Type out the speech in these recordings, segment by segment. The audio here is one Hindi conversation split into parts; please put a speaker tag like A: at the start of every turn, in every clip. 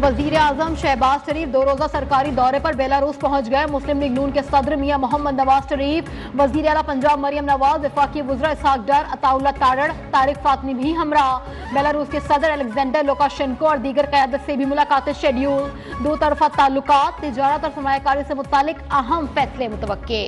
A: वजीर आजम शहबाज शरीफ 2 रोजा सरकारी दौरे पर बेलारूस पहुंच गए। मुस्लिम लीग नून के सदर मियां मोहम्मद नवाज शरीफ, वजीर आला पंजाब मरियम नवाज, वफाकी वज़रा इसहाक डार, अताउल्ला तारड़, तारिक फातमी भी हमरा। बेलारूस के सदर अलेक्जेंडर लुकाशेंको और दीगर क़यादत से भी मुलाकातें शेड्यूल। दो तरफा ताल्लुकात, तिजारत और सरमायाकारी से मुतालिक अहम फैसले मुतवक्के।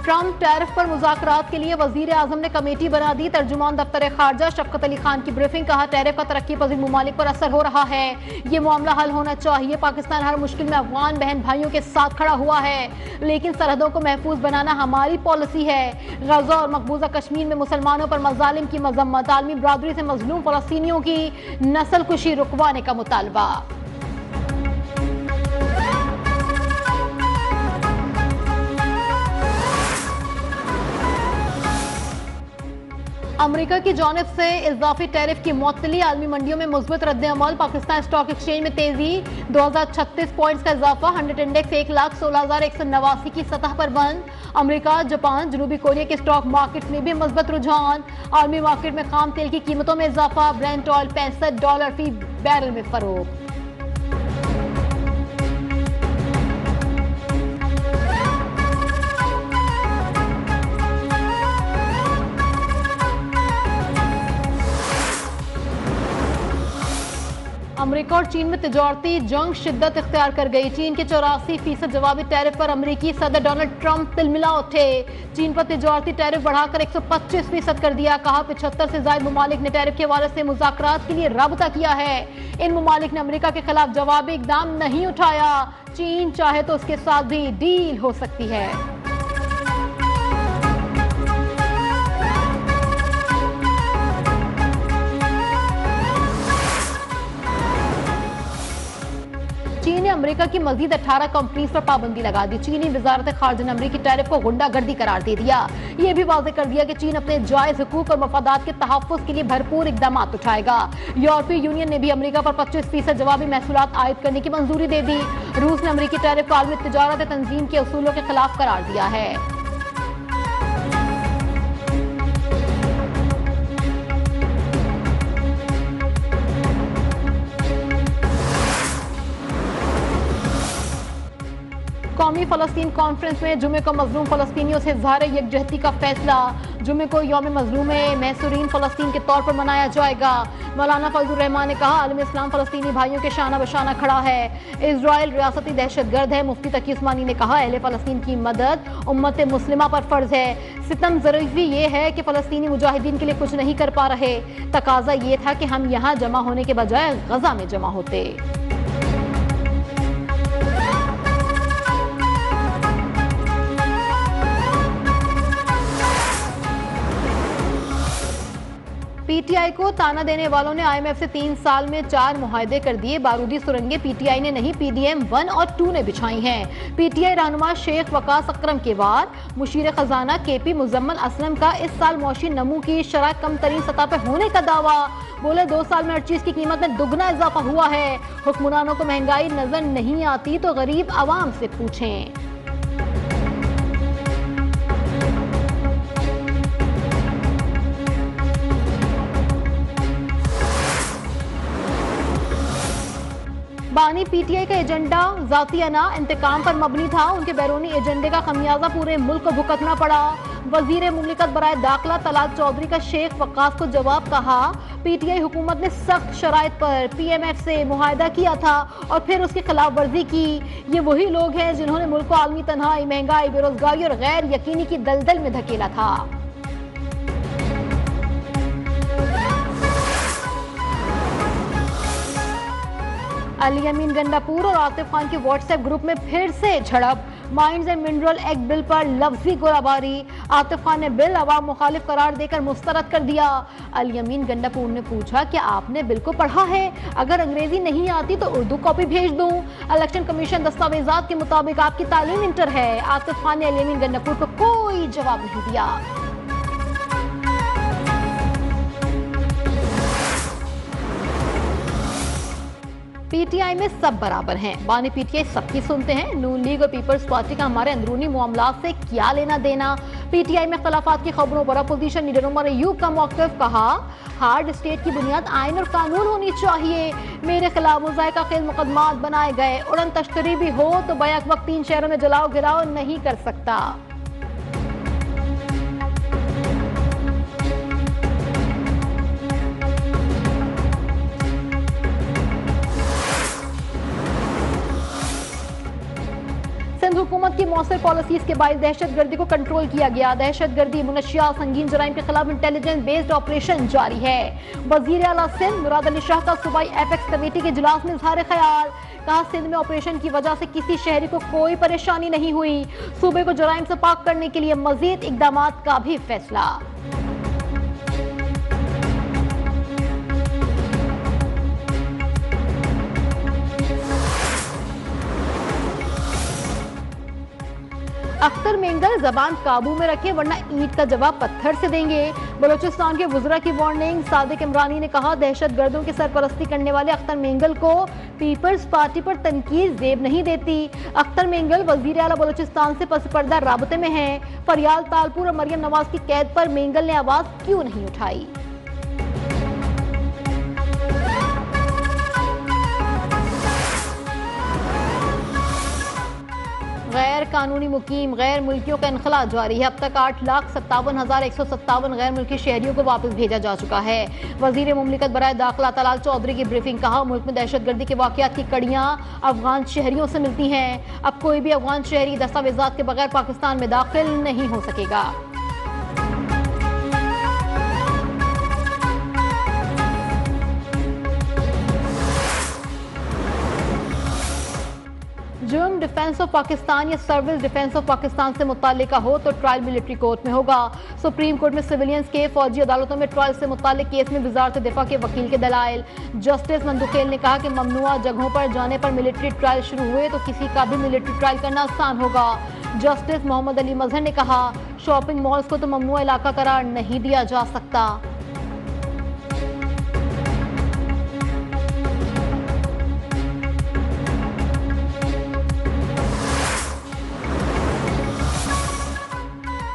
A: ट्रंप टैरिफ पर मुज़ाकरात के लिए वजीर आजम ने कमेटी बना दी। तर्जुमान दफ्तर खारजा शफकत अली खान की ब्रीफिंग, कहा टैरिफ का तरक्की पजीर ममालिक पर असर हो रहा है। ये मामला हल होना चाहिए। पाकिस्तान हर मुश्किल में अफगान बहन भाइयों के साथ खड़ा हुआ है, लेकिन सरहदों को महफूज बनाना हमारी पॉलिसी है। गजा और मकबूजा कश्मीर में मुसलमानों पर मजालिम की मजम्मत, आलमी बरादरी से मजलूम फलस्तीनियों की नस्ल कुशी रुकवाने का मुतालबा। अमेरिका की जानिब से इजाफी टैरिफ की मुअत्तली, आलमी मंडियों में मुस्बत रद्द-ए-अमल। पाकिस्तान स्टॉक एक्सचेंज में तेजी, 2036 पॉइंट्स का इजाफा। 100 इंडेक्स 1,16,189 की सतह पर बंद। अमेरिका, जापान, जनूबी कोरिया के स्टॉक मार्केट में भी मुस्बत रुझान। आलमी मार्केट में खाम तेल की कीमतों में इजाफा। ब्रेंट ऑयल $65 फी बैरल में फरोख्त। अमेरिका और चीन में तिजारती जंग शिद्दत इख्तियार कर गई। चीन के 84% जवाबी टैरिफ पर अमेरिकी सदर डोनाल्ड ट्रंप तिलमिला उठे। चीन पर तिजारती टैरिफ बढ़ाकर 125% कर दिया। कहा 75 से ज्यादा ममालिक ने टैरिफ के हवाले से मुज़ाकरात के लिए राबता किया है। इन ममालिक ने अमेरिका के खिलाफ जवाबी इकदाम नहीं उठाया। चीन चाहे तो उसके साथ भी डील हो सकती है। चीन ने अमेरिका की मजीद 18 कंपनीज पर पाबंदी लगा दी। चीनी वजारत खारजा ने अमेरिकी टैरिफ को गुंडागर्दी करार दे दिया। यह भी वाज़ेह कर दिया कि चीन अपने जायज हुकूक और मफादात के तहफ़्फ़ुज़ के लिए भरपूर इकदाम उठाएगा। यूरोपीय यूनियन ने भी अमेरिका पर 25% जवाबी महसूलात आयद करने की मंजूरी दे दी। रूस ने अमेरिकी टैरिफ को आलमी तिजारत तंजीम के उसूलों के खिलाफ करार दिया है। कौमी फलस्तीन कॉन्फ्रेंस में जुमे को मजलूम फलस्तीनियों से इज़हार यकजहती का फैसला। जुमे को यौम मजलूम महसूरीन फलस्तीन के तौर पर मनाया जाएगा। मौलाना फजलुर रहमान ने कहा आलम इस्लाम फलस्तीनी भाइयों के शाना बशाना खड़ा है। इजराइल रियासती दहशतगर्द है। मुफ्ती तकी उस्मानी ने कहा अहले फलस्तीन की मदद उम्मत मुस्लिमा पर फर्ज है। सितम ज़रूरी ये है कि फलस्तीनी मुजाहिदीन के लिए कुछ नहीं कर पा रहे। तकाजा ये था कि हम यहाँ जमा होने के बजाय गजा में जमा होते। पीटीआई को ताना देने वालों ने आईएमएफ से 3 साल में 4 मुआहदे कर दिए। बारूदी सुरंगें पीटीआई ने नहीं, पीडीएम 1 और 2 ने बिछाई हैं। पीटीआई रहनुमा शेख वकास अकरम के वार मुशीर खजाना केपी मुजम्मल असलम का इस साल मौशी नमू की शरह कम तरीन सतह पर होने का दावा। बोले 2 साल में हर चीज की कीमत में दुगना इजाफा हुआ है। हुक्मरानों को महंगाई नजर नहीं आती तो गरीब आवाम से पूछें। बानी पीटीआई का एजेंडा जातियाना इंतकाम पर मबनी था। उनके बैरूनी एजेंडे का खमियाजा पूरे मुल्क को भुगतना पड़ा। वजीर मुमलिकत बराए दाखिला तलाल चौधरी का शेख वकास को जवाब, कहा पीटीआई हुकूमत ने सख्त शराइत पर पीएमएफ से मुआहदा किया था और फिर उसकी खिलाफ वर्जी की। ये वही लोग हैं जिन्होंने मुल्क को आलमी तन्हाई, महंगाई, बेरोजगारी और गैर यकीनी की दलदल में धकेला था। अली अमीन गंडापुर और आतिफ खान के व्हाट्सएप ग्रुप में फिर से झड़प। Mines and mineral act bill पर लफ्जी गोलाबारी। आतिफ खान ने बिल अवाम मुखालिफ करार देकर मुस्तरद कर दिया। अली अमीन गंडापुर ने पूछा कि आपने बिल को पढ़ा है? अगर अंग्रेजी नहीं आती तो उर्दू कॉपी भेज दूं। इलेक्शन कमीशन दस्तावेजात के मुताबिक आपकी तालीम इंटर है। आतिफ खान ने अली अमीन गंडापुर को कोई जवाब नहीं दिया। पीटीआई में सब बराबर हैं। बानी पीटीआई सबकी सुनते हैं। नून लीग और पीपल्स पार्टी का हमारे अंदरूनी मामलात से क्या लेना देना। पीटीआई में खिलाफात की खबरों पर अपोजिशन लीडर उमर अयूब का मौक़िफ़, कहा हार्ड स्टेट की बुनियाद आइन और कानून होनी चाहिए। मेरे खिलाफ मुज़ायका खेल मुकदमात बनाए गए। उड़न तश्तरी भी हो तो बैक वक्त 3 शहरों में जलाओ गिराओ नहीं कर सकता। सिंध हुकूमत की मौसर पॉलिसीज के बायस दहशतगर्दी को कंट्रोल किया गया। दहशतगर्दी, मुनशियात, संगीन जराइम के खिलाफ इंटेलिजेंस बेस्ड ऑपरेशन जारी है। वजीर आला सिंध मुराद अली शाह का सूबाई एपेक्स कमेटी के इजलास में इजहार ख्याल, कहा सिंध में ऑपरेशन की वजह से किसी शहरी को कोई परेशानी नहीं हुई। सूबे को जराइम से पाक करने के लिए मजीद इकदाम का भी फैसला। अख्तर मेंगल, जबान काबू में रखें वरना ईंट का जवाब पत्थर से देंगे। बलोचिस्तान के वुज़रा की वार्निंग। सादिक इमरानी ने कहा दहशतगर्दों की सरपरस्ती करने वाले अख्तर मेंगल को पीपल्स पार्टी पर तनकीद जेब नहीं देती। अख्तर मेंगल वजीर आला बलोचिस्तान से पसपर्दा राबते में हैं। फरियाल तालपुर और मरियम नवाज की कैद पर मेंगल ने आवाज क्यों नहीं उठाई। गैर कानूनी मुकीम गैर मुल्कियों का इनखला जारी है। अब तक 8,57,157 गैर मुल्की शहरियों को वापस भेजा जा चुका है। वजीर मुमलिकत बराए दाखिला तलाल चौधरी की ब्रीफिंग, कहा मुल्क में दहशतगर्दी के वाक़यात की कड़ियाँ अफगान शहरियों से मिलती हैं। अब कोई भी अफगान शहरी दस्तावेजात के बगैर पाकिस्तान में दाखिल नहीं हो सकेगा। जुर्म डिफेंस ऑफ पाकिस्तान या सर्विस डिफेंस ऑफ पाकिस्तान से मुताल्लिका हो तो ट्रायल मिलिट्री कोर्ट में होगा। सुप्रीम कोर्ट में सिविलियंस के, फौजी अदालतों में ट्रायल से मुताल्लिक केस में वजारत दिफा के वकील के दलाइल। जस्टिस मंदुखेल ने कहा कि ममनुआ जगहों पर जाने पर मिलिट्री ट्रायल शुरू हुए तो किसी का भी मिलिट्री ट्रायल करना आसान होगा। जस्टिस मोहम्मद अली मजहर ने कहा शॉपिंग मॉल्स को तो ममनुआ इलाका करार नहीं दिया जा सकता।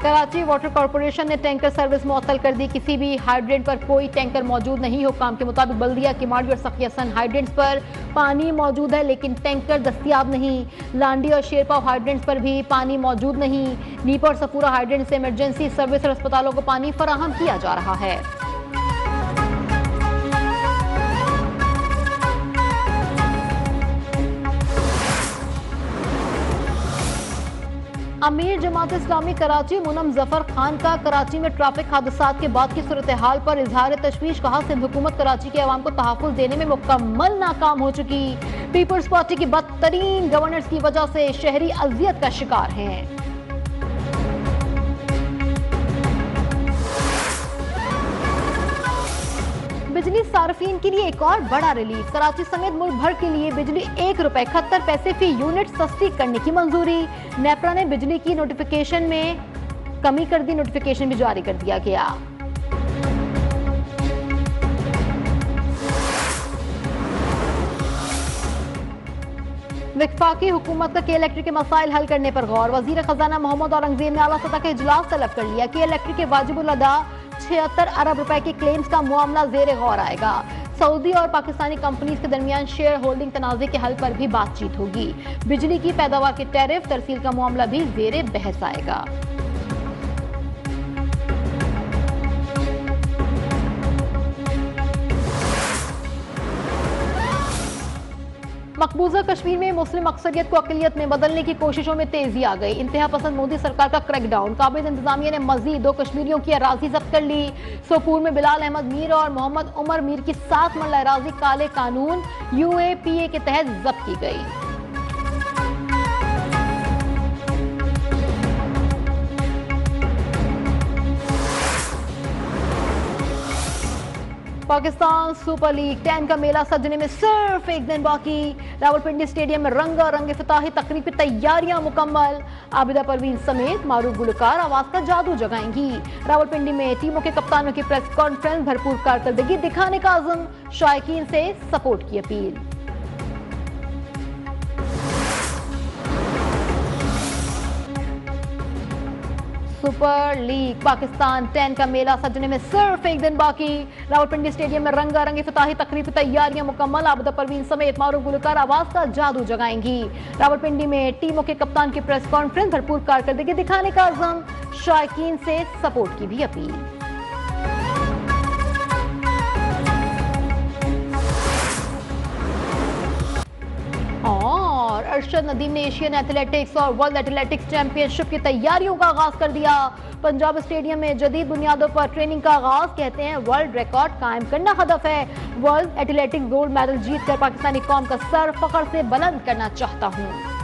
A: कराची वाटर कॉर्पोरेशन ने टैंकर सर्विस मुअत्तल कर दी। किसी भी हाइड्रेंट पर कोई टैंकर मौजूद नहीं। हुक्काम के मुताबिक बल्दिया, किमाड़ी और सखियासन हाइड्रेंट्स पर पानी मौजूद है लेकिन टैंकर दस्तियाब नहीं। लांडी और शेरपाव हाइड्रेंट्स पर भी पानी मौजूद नहीं। नीपा और सपूरा हाइड्रेंट से इमरजेंसी सर्विस और अस्पतालों को पानी फराहम किया जा रहा है। अमीर जमात इस्लामी कराची मुनम जफर खान का कराची में ट्रैफिक हादसात के बाद की सूरत हाल पर इजहार तशवीश, कहा सिंध हुकूमत कराची के अवाम को तहफ़्फ़ुज़ देने में मुकम्मल नाकाम हो चुकी। पीपल्स पार्टी की बदतरीन गवर्नेंस की वजह से शहरी अजियत का शिकार हैं। बिजली सार्फिन के लिए एक और बड़ा रिलीफ। कराची समेत मुल्क भर के लिए बिजली ₹1.71 फी यूनिट सस्ती करने की मंजूरी। नेपरा ने बिजली की नोटिफिकेशन में कमी कर दी। नोटिफिकेशन भी जारी कर दिया गया। वफाकी हुकूमत का के इलेक्ट्रिक के मसाइल हल करने पर गौर। वजीर खजाना मोहम्मद औरंगजेब ने आला सतह का इजलास तलब कर लिया। के इलेक्ट्रिक के वाजिबुल अदा 76 अरब रुपए के क्लेम्स का मामला जेर गौर आएगा। सऊदी और पाकिस्तानी कंपनीज के दरमियान शेयर होल्डिंग तनाज़े के हल पर भी बातचीत होगी। बिजली की पैदावार के टैरिफ तरसील का मामला भी जेर बहस आएगा। मकबूजा कश्मीर में मुस्लिम अक्सरियत को अक़लियत में बदलने की कोशिशों में तेजी आ गई। इंतहा पसंद मोदी सरकार का क्रैकडाउन। काबिज इंतजामिया ने मजीद 2 कश्मीरियों की अराजी जब्त कर ली। सोपूर में बिलाल अहमद मीर और मोहम्मद उमर मीर की 7 मरला अराजी काले कानून UAPA के तहत जब्त की गई। पाकिस्तान सुपर लीग 10 का मेला सजने में सिर्फ एक दिन बाकी। रावलपिंडी स्टेडियम में रंगारंग इफ्तिताही तकरीब की तैयारियां मुकम्मल। आबिदा परवीन समेत मारूफ गुलकार आवाज का जादू जगाएंगी। रावलपिंडी में टीमों के कप्तानों की प्रेस कॉन्फ्रेंस, भरपूर कारकर्दगी दिखाने का आज़म, शायकीन से सपोर्ट की अपील। सुपर लीग पाकिस्तान 10 का मेला सजने में सिर्फ एक दिन बाकी। रावलपिंडी स्टेडियम में रंगारंग इफ्तिताही तकरीब की तैयारियां मुकम्मल। आबिदा परवीन समेत मारूफ गुलकार आवाज का जादू जगाएंगी। रावलपिंडी में टीमों के कप्तान की प्रेस कॉन्फ्रेंस, भरपूर कारकर्दगी दिखाने का अज़म, शायकीन से सपोर्ट की भी अपील। और अरशद नदीम ने एशियन एथलेटिक्स और वर्ल्ड एथलेटिक्स चैंपियनशिप की तैयारियों का आगाज कर दिया। पंजाब स्टेडियम में जदीद बुनियादों पर ट्रेनिंग का आगाज। कहते हैं वर्ल्ड रिकॉर्ड कायम करना हदफ है। वर्ल्ड एथलेटिक्स गोल्ड मेडल जीतकर पाकिस्तानी कौम का सर फख्र से बुलंद करना चाहता हूं।